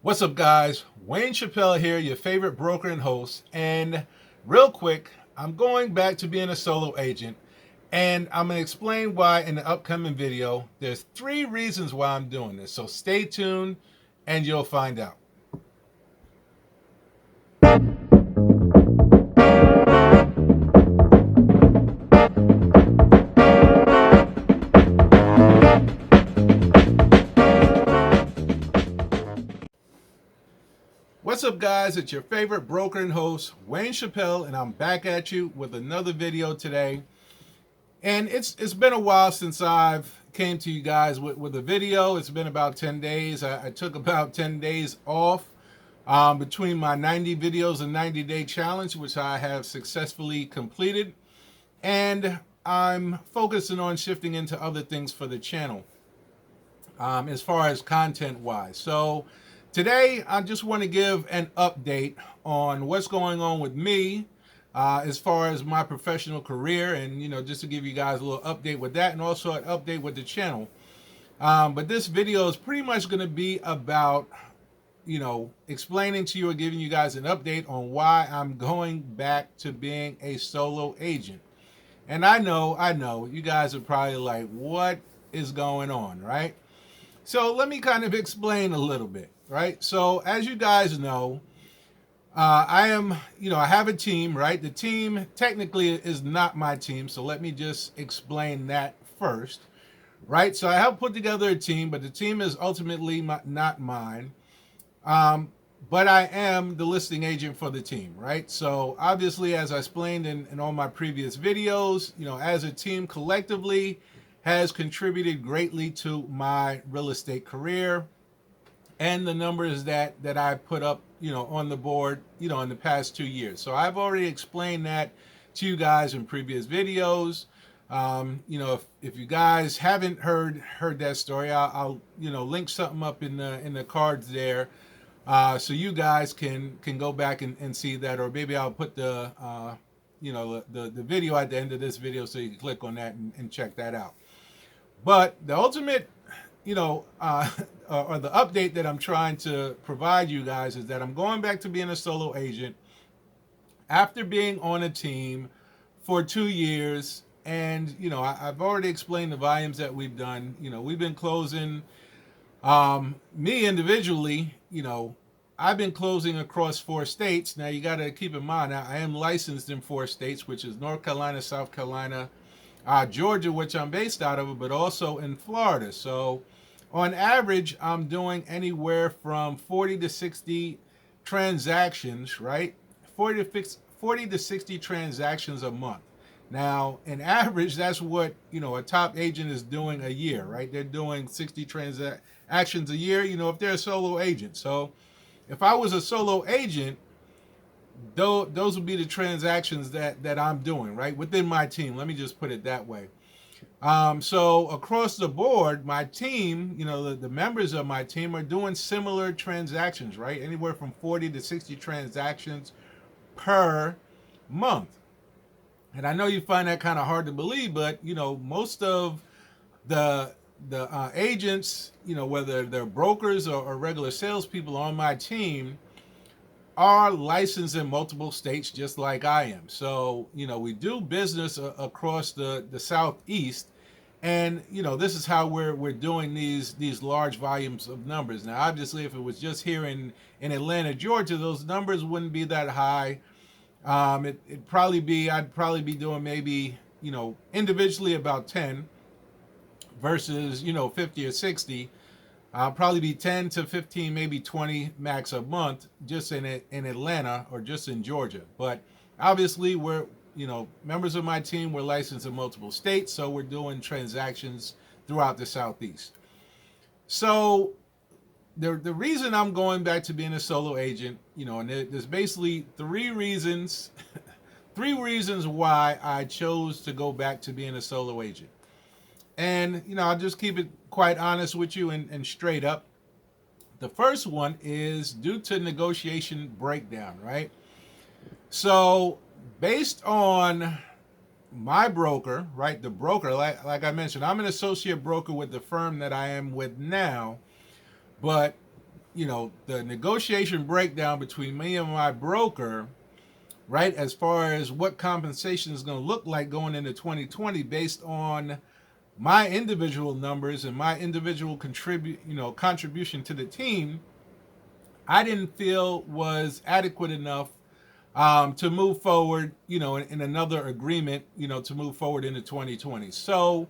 What's up, guys? Wayne Chappelle here, your favorite broker and host. And real quick, I'm going back to being a solo agent, and I'm going to explain why in the upcoming video. There's 3 reasons why I'm doing this. So stay tuned and you'll find out. What's up, guys? It's your favorite broker and host, Wayne Chappelle, and I'm back at you with another video today. And it's been a while since I've came to you guys with a video. It's been about 10 days. I took about 10 days off between my 90 videos and 90-day challenge, which I have successfully completed. And I'm focusing on shifting into other things for the channel as far as content-wise. So today, I just want to give an update on what's going on with me as far as my professional career, and just to give you guys a little update with that, and also an update with the channel. But this video is pretty much going to be about explaining to you or giving you guys an update on why I'm going back to being a solo agent. And I know you guys are probably like, what is going on, right? So let me kind of explain a little bit, right? So as you guys know, I have a team, right? The team technically is not my team, so let me just explain that first, right? So I have put together a team, but the team is ultimately not mine. But I am the listing agent for the team, right? So obviously, as I explained in all my previous videos, as a team collectively has contributed greatly to my real estate career and the numbers that I put up, on the board, in the past 2 years. So I've already explained that to you guys in previous videos. If you guys haven't heard that story, I'll link something up in the cards there, so you guys can go back and see that, or maybe I'll put the video at the end of this video so you can click on that and check that out. But the ultimate, or the update that I'm trying to provide you guys is that I'm going back to being a solo agent after being on a team for 2 years. And, I've already explained the volumes that we've done. We've been closing, me individually, I've been closing across 4 states. Now, you got to keep in mind, I am licensed in 4 states, which is North Carolina, South Carolina, Georgia, which I'm based out of, but also in Florida. So on average, I'm doing anywhere from 40 to 60 transactions, right? 40 to 60 transactions a month. Now, in average, that's what, a top agent is doing a year, right? They're doing 60 transactions a year, if they're a solo agent. So if I was a solo agent, those would be the transactions that I'm doing, right, within my team. Let me just put it that way. So across the board, my team, the members of my team are doing similar transactions, right? Anywhere from 40 to 60 transactions per month. And I know you find that kind of hard to believe, but, most of the agents, whether they're brokers or regular salespeople on my team, are licensed in multiple states just like I am. So, we do business across the Southeast. And, this is how we're doing these large volumes of numbers. Now, obviously, if it was just here in Atlanta, Georgia, those numbers wouldn't be that high. I'd probably be doing maybe, individually about 10 versus, 50 or 60. I'll probably be 10 to 15, maybe 20 max a month just in Atlanta or just in Georgia. But obviously, we're, members of my team, we're licensed in multiple states, so we're doing transactions throughout the Southeast. So the reason I'm going back to being a solo agent, and there's basically 3 reasons, 3 reasons why I chose to go back to being a solo agent. And, I'll just keep it quite honest with you and straight up. The first one is due to negotiation breakdown, right? So based on my broker, right, the broker, like I mentioned, I'm an associate broker with the firm that I am with now. But the negotiation breakdown between me and my broker, right, as far as what compensation is going to look like going into 2020 based on my individual numbers and my individual contribution to the team, I didn't feel was adequate enough to move forward, in another agreement, to move forward into 2020. So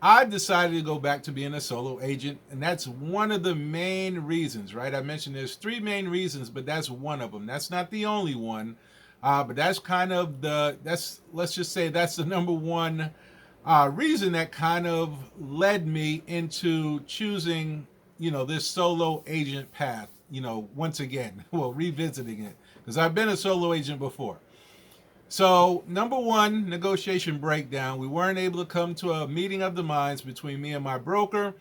I decided to go back to being a solo agent, and that's one of the main reasons, right? I mentioned there's three main reasons, but that's one of them. That's not the only one, but that's kind of let's just say that's the number one reason that kind of led me into choosing, this solo agent path, once again, well, revisiting it, because I've been a solo agent before. So, number one, negotiation breakdown. We weren't able to come to a meeting of the minds between me and my broker.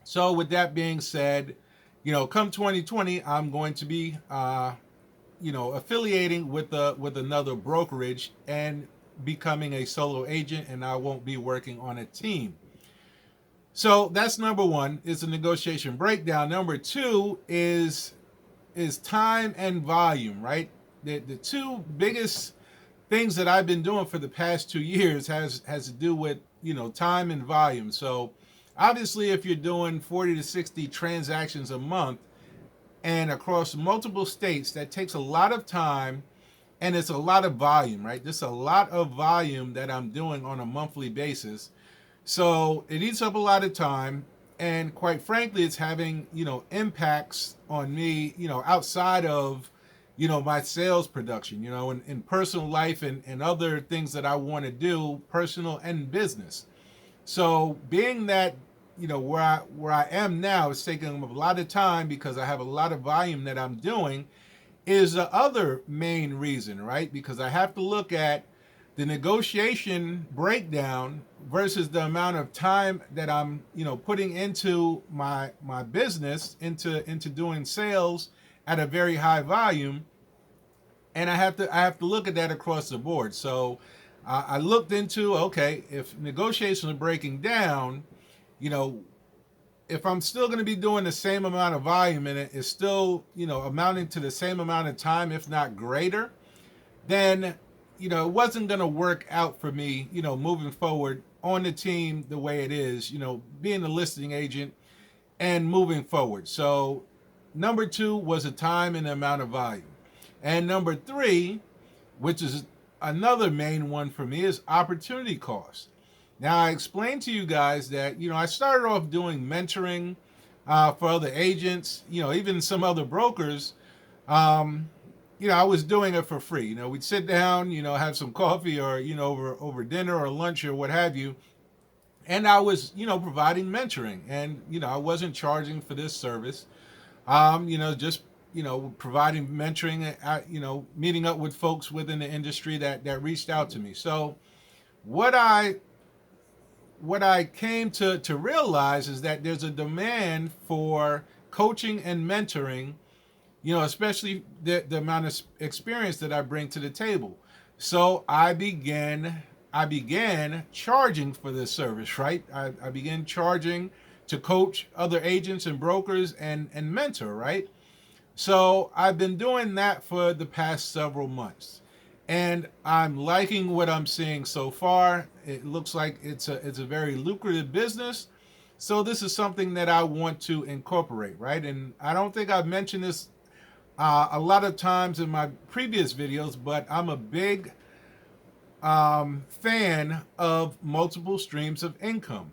So, with that being said, come 2020, I'm going to be, affiliating with another brokerage and becoming a solo agent, and I won't be working on a team. So that's number one, is the negotiation breakdown. Number two is time and volume, right? The two biggest things that I've been doing for the past 2 years has to do with, time and volume. So obviously if you're doing 40 to 60 transactions a month and across multiple states, that takes a lot of time and it's a lot of volume, right? There's a lot of volume that I'm doing on a monthly basis. So it eats up a lot of time. And quite frankly, it's having, impacts on me, outside of, my sales production, in personal life and other things that I want to do, personal and business. So being that, where I am now is taking a lot of time because I have a lot of volume that I'm doing, is the other main reason, right? Because I have to look at the negotiation breakdown versus the amount of time that I'm, putting into my business, into doing sales at a very high volume, and I have to look at that across the board. So I looked into, okay, if negotiations are breaking down, if I'm still going to be doing the same amount of volume and it is still, amounting to the same amount of time, if not greater, then, it wasn't going to work out for me, moving forward on the team the way it is, being a listing agent and moving forward. So number two was the time and the amount of volume. And number three, which is another main one for me, is opportunity cost. Now, I explained to you guys that, I started off doing mentoring for other agents, even some other brokers. I was doing it for free. We'd sit down, have some coffee or, over dinner or lunch or what have you. And I was, providing mentoring. And, I wasn't charging for this service. Just, providing mentoring, meeting up with folks within the industry that reached out to me. So what I came to realize is that there's a demand for coaching and mentoring, especially the amount of experience that I bring to the table. So I began charging for this service, right? I began charging to coach other agents and brokers and mentor, right? So I've been doing that for the past several months. And I'm liking what I'm seeing so far. It looks like it's a very lucrative business. So this is something that I want to incorporate, right? And I don't think I've mentioned this a lot of times in my previous videos, but I'm a big fan of multiple streams of income.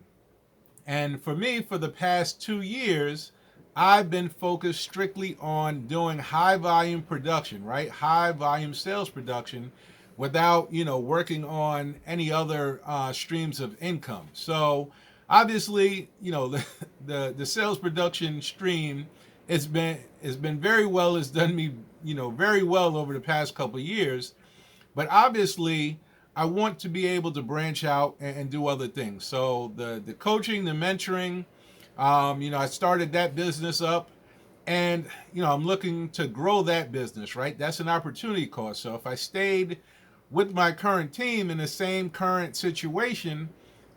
And for me, for the past 2 years, I've been focused strictly on doing high volume production, right? High volume sales production without, working on any other streams of income. So obviously, the sales production stream has been very well, has done me, very well over the past couple of years. But obviously, I want to be able to branch out and do other things. So the coaching, the mentoring, I started that business up and, I'm looking to grow that business, right? That's an opportunity cost. So if I stayed with my current team in the same current situation,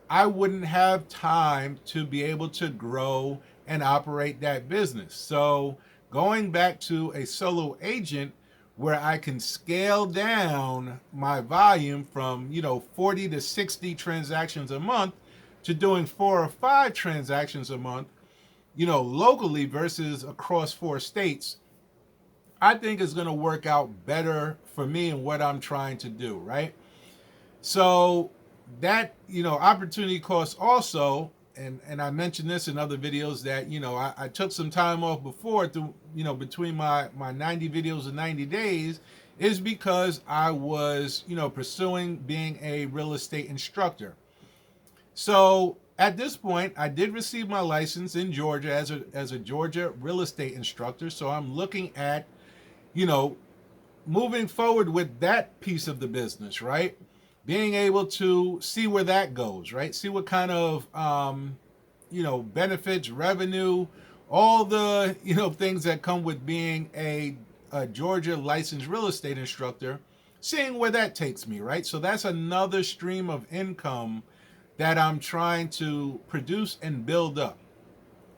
I wouldn't have time to be able to grow and operate that business. So going back to a solo agent where I can scale down my volume from, 40 to 60 transactions a month to doing 4 or 5 transactions a month, locally versus across 4 states, I think is going to work out better for me and what I'm trying to do, right? So that, opportunity cost also, and I mentioned this in other videos that, I took some time off before to, between my 90 videos and 90 days is because I was, pursuing being a real estate instructor. So at this point, I did receive my license in Georgia as a Georgia real estate instructor. So I'm looking at, you know, moving forward with that piece of the business, right? Being able to see where that goes, right? See what kind of, benefits, revenue, all the, things that come with being a Georgia licensed real estate instructor, seeing where that takes me, right? So that's another stream of income that I'm trying to produce and build up.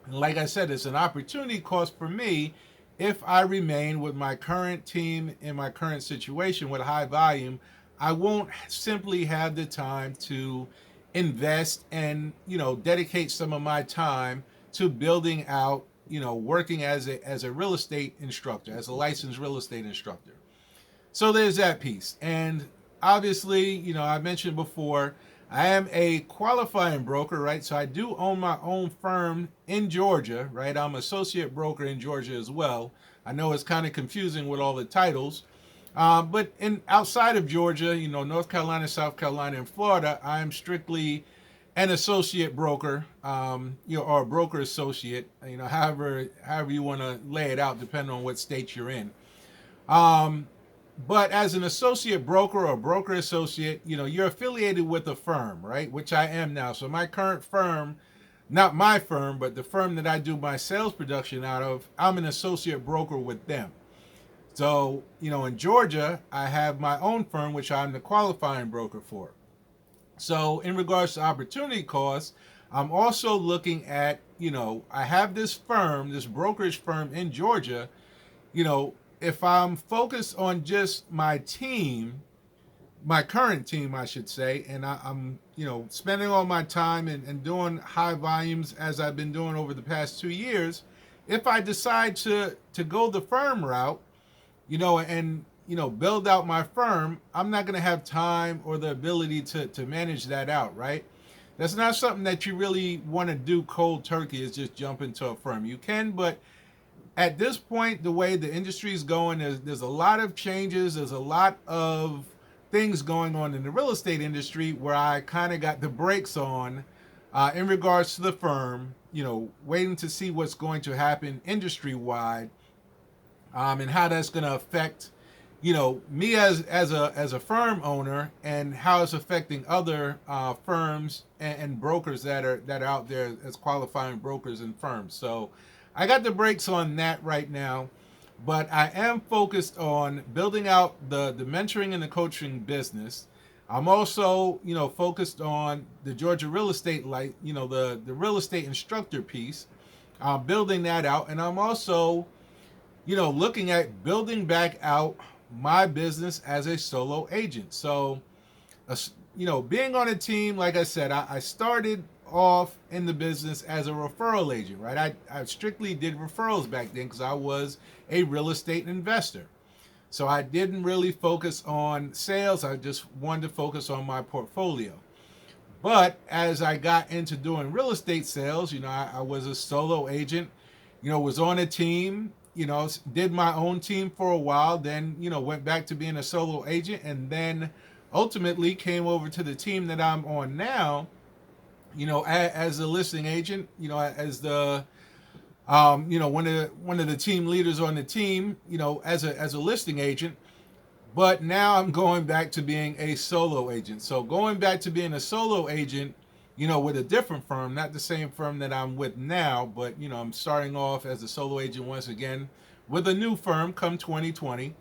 And like I said, it's an opportunity cost for me if I remain with my current team in my current situation with high volume. I won't simply have the time to invest and, dedicate some of my time to building out, working as a real estate instructor, as a licensed real estate instructor. So there's that piece. And obviously, I mentioned before, I am a qualifying broker, right? So I do own my own firm in Georgia, right? I'm associate broker in Georgia as well. I know it's kind of confusing with all the titles. But outside of Georgia, North Carolina, South Carolina, and Florida, I'm strictly an associate broker, or a broker associate, however you want to lay it out, depending on what state you're in. But as an associate broker or broker associate, you're affiliated with a firm, right? Which I am now. So my current firm, not my firm, but the firm that I do my sales production out of, I'm an associate broker with them. So, in Georgia, I have my own firm, which I'm the qualifying broker for. So in regards to opportunity costs, I'm also looking at, I have this firm, this brokerage firm in Georgia, if I'm focused on just my team, my current team, I should say, and I'm, spending all my time and doing high volumes as I've been doing over the past 2 years, if I decide to go the firm route, and, build out my firm, I'm not going to have time or the ability to manage that out, right? That's not something that you really want to do cold turkey, is just jump into a firm. You can, but at this point, the way the industry is going, there's a lot of changes. There's a lot of things going on in the real estate industry where I kind of got the brakes on in regards to the firm, waiting to see what's going to happen industry-wide, and how that's going to affect, me as a firm owner, and how it's affecting other firms and brokers that are out there as qualifying brokers and firms. So I got the brakes on that right now, but I am focused on building out the mentoring and the coaching business. I'm also, focused on the Georgia real estate, the real estate instructor piece, building that out. And I'm also, looking at building back out my business as a solo agent. So, being on a team, like I said, I started off in the business as a referral agent, right? I strictly did referrals back then because I was a real estate investor. So I didn't really focus on sales. I just wanted to focus on my portfolio. But as I got into doing real estate sales, I was a solo agent, was on a team, did my own team for a while, then, went back to being a solo agent, and then ultimately came over to the team that I'm on now, as a listing agent, as the, one of the team leaders on the team, as a listing agent. But now I'm going back to being a solo agent. So going back to being a solo agent, with a different firm, not the same firm that I'm with now, but, I'm starting off as a solo agent once again with a new firm come 2020.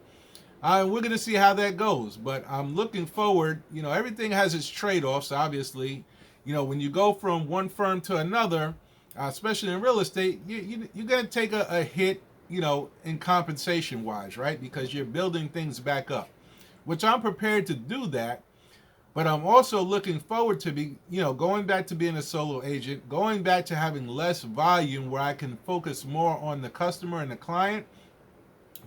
We're going to see how that goes. But I'm looking forward, everything has its trade-offs, obviously. When you go from one firm to another, especially in real estate, you're going to take a hit, in compensation wise, right? Because you're building things back up, which I'm prepared to do that. But I'm also looking forward to going back to being a solo agent, going back to having less volume where I can focus more on the customer and the client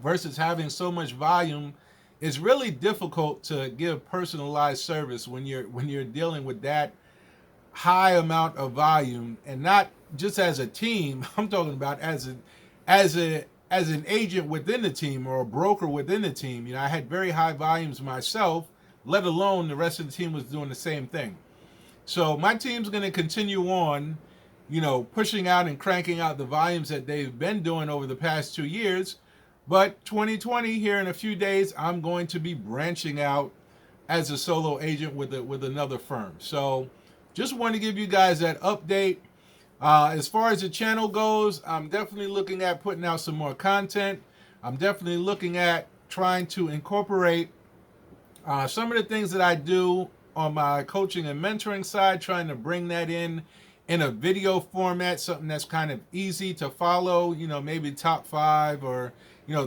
versus having so much volume. It's really difficult to give personalized service when you're dealing with that high amount of volume, and not just as a team. I'm talking about as an agent within the team or a broker within the team. I had very high volumes myself, let alone the rest of the team was doing the same thing. So my team's going to continue on, pushing out and cranking out the volumes that they've been doing over the past 2 years. But 2020, here in a few days, I'm going to be branching out as a solo agent with another firm. So just want to give you guys that update. As far as the channel goes, I'm definitely looking at putting out some more content. I'm definitely looking at trying to incorporate some of the things that I do on my coaching and mentoring side, trying to bring that in a video format, something that's kind of easy to follow, maybe top 5 or,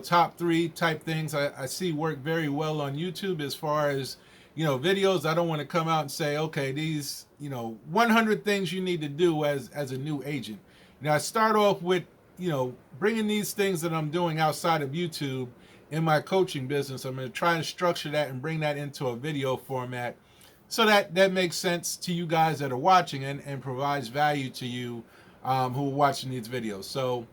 top 3 type things. I see work very well on YouTube as far as, videos. I don't want to come out and say, okay, these, 100 things you need to do as a new agent. I start off with, bringing these things that I'm doing outside of YouTube in my coaching business. I'm going to try and structure that and bring that into a video format so that makes sense to you guys that are watching and provides value to you who are watching these videos. So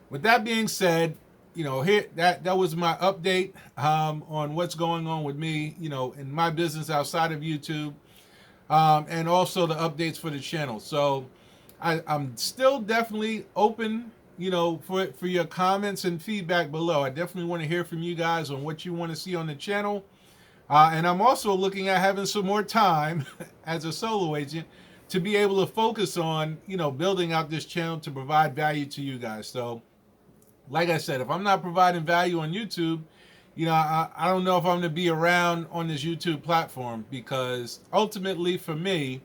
with that being said, here that was my update on what's going on with me, in my business outside of YouTube, and also the updates for the channel. So I'm still definitely open, for your comments and feedback below. I definitely want to hear from you guys on what you want to see on the channel. And I'm also looking at having some more time as a solo agent to be able to focus on, building out this channel to provide value to you guys. So like I said, if I'm not providing value on YouTube, I don't know if I'm going to be around on this YouTube platform, because ultimately for me,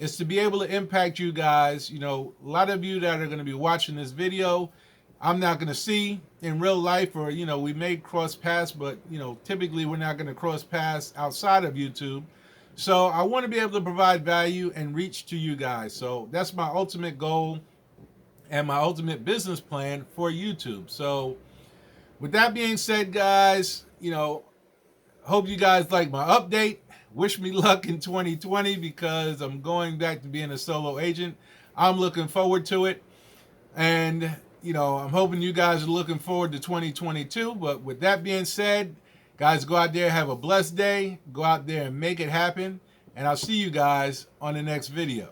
it's to be able to impact you guys. A lot of you that are going to be watching this video, I'm not going to see in real life, or, we may cross paths, but, typically we're not going to cross paths outside of YouTube. So I want to be able to provide value and reach to you guys. So that's my ultimate goal and my ultimate business plan for YouTube. So with that being said, guys, hope you guys like my update. Wish me luck in 2020, because I'm going back to being a solo agent. I'm looking forward to it. And, I'm hoping you guys are looking forward to 2022. But with that being said, guys, go out there, have a blessed day. Go out there and make it happen. And I'll see you guys on the next video.